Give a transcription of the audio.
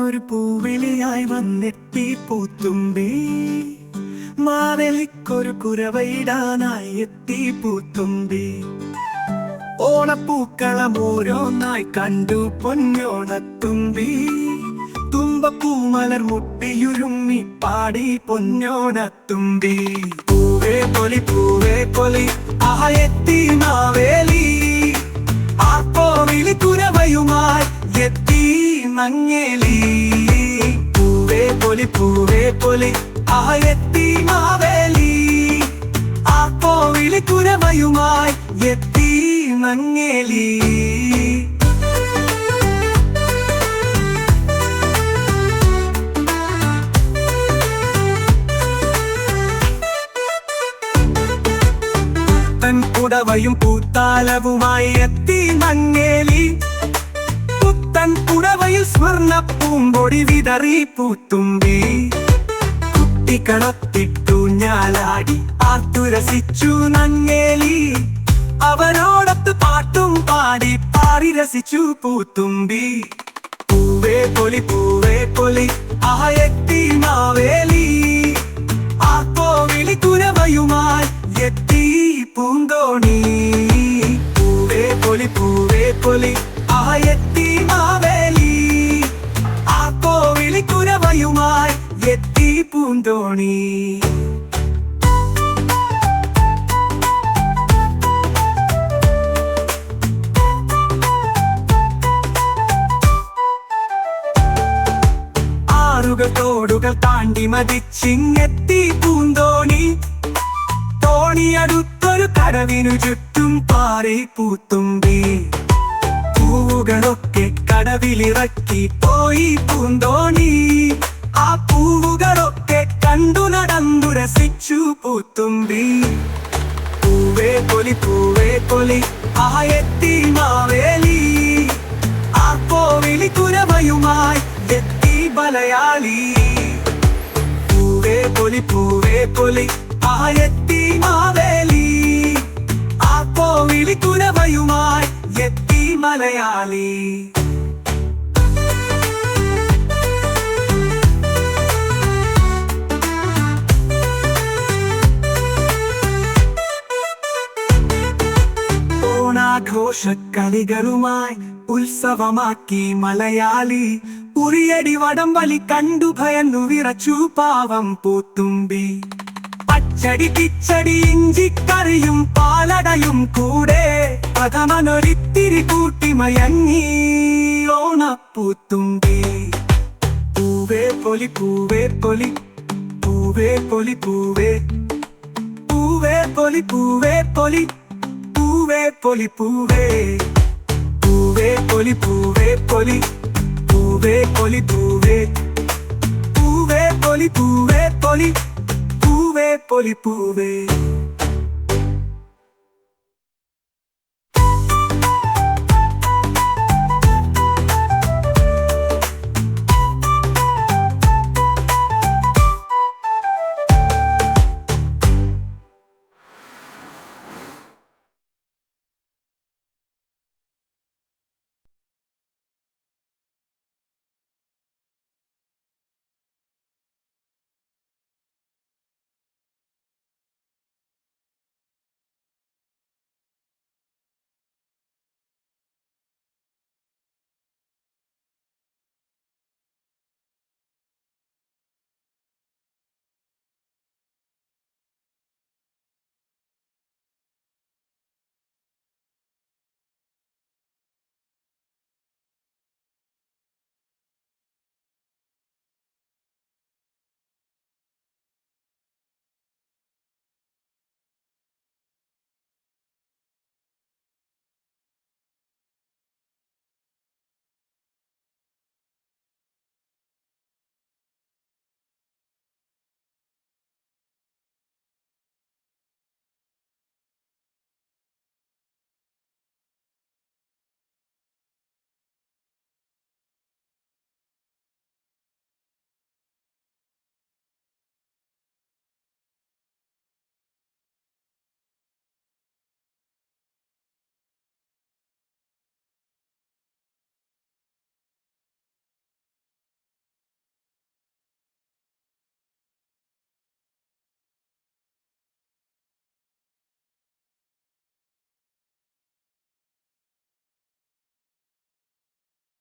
ഒരു പൂവിളിയായി വന്നെത്തി പൂത്തുമ്പി. മാവേലിക്കൊരു കുരവയിടാനായി എത്തി പൂത്തുമ്പി. ഓണപ്പൂക്കളം ഓരോന്നായി കണ്ടു പൊന്നോണത്തുമ്പി. തുമ്പപ്പൂമലർ മുട്ടിയുരുമ്മി പാടി പൊന്നോണത്തുമ്പി. പൂവേ പൊലി പൂവേ പൊലി ആഹ എത്തി മാവേലി. ആ കോവിലി കുരവയുമായി എത്തി മങ്ങേലി. പൂവേ പൊലി ആഹ എത്തി മാവേലി. ആ കോവിലി കുരവയുമായി എത്തി മങ്ങേലി. പുടവയും പൂത്താലവുമായി എത്തി മങ്ങേലി. പുത്തൻ പുടവയിൽ സ്വർണ്ണ പൂമ്പൊടി വിതറി പൂത്തുമ്പി. കുട്ടികളൊത്തിട്ടു ഞാലാടി ആർത്തുരസിച്ചു നങ്ങേലി. അവരോടൊത്ത് പാട്ടും പാടി പാടി രസിച്ചു പൂത്തുമ്പി. പൂവേ പൊലി ആഹ എത്തി മാവേലി. ആ കോവിലി കുരവയുമായി എത്തി പൂന്തോണി. പൂവേ പൊലി ആഹ എത്തി മാവേലി. ആ കോവിലി കുരവയുമായി എത്തി പൂന്തോണി. ആറുകൾ തോടുകൾ താണ്ടി മതിച്ചിങ്ങെത്തി പൂന്തോണി. തോണിയടുത്തൊരു കടവിനു ചുറ്റും പാറി പൂത്തുമ്പി. പൂവുകളൊക്കെ കടവിലിറക്കി പോയി പൂന്തോണി. ആ പൂവുകളൊക്കെ കണ്ടു നടന്നു രസിച്ചു പൂത്തുമ്പി. പൂവേ പൊലി ആഹ എത്തി മാവേലി. ആ കോവിലി കുരവയുമായി എത്തി മലയാളി. പൂവേ പൊലി ആഹ എത്തി മാവേലി. ആ കോവിലി കുരവയുമായി എത്തി മലയാളി. ഓണാഘോഷക്കളികളുമായി ഉത്സവമാക്കി മലയാളി. ഉറിയടി വടംവലി കണ്ടു ഭയന്നു വിറച്ചു പാവം പൂത്തുമ്പി. പച്ചടി കിച്ചടി ഇഞ്ചിക്കറിയും പാലടയും കൂടെ പ്രഥമനൊരിത്തിരി കൂട്ടി മയങ്ങി ഓണപ്പൂത്തുമ്പി. പൂവേ പൊലി പൂവേ പൊലി പൂവേ പൊലി പൂവേ പൂവേ പൊലി പൂവേ പൊലി പൂവേ പൊലി പൂവേ പൂവേ പൊലി പൂവേ പൊലി പൂവേ പൊലി പൂവേ പൂവേ പൊലി പൂവേ പൊലി പൂവേ പൊലി പൂവേ.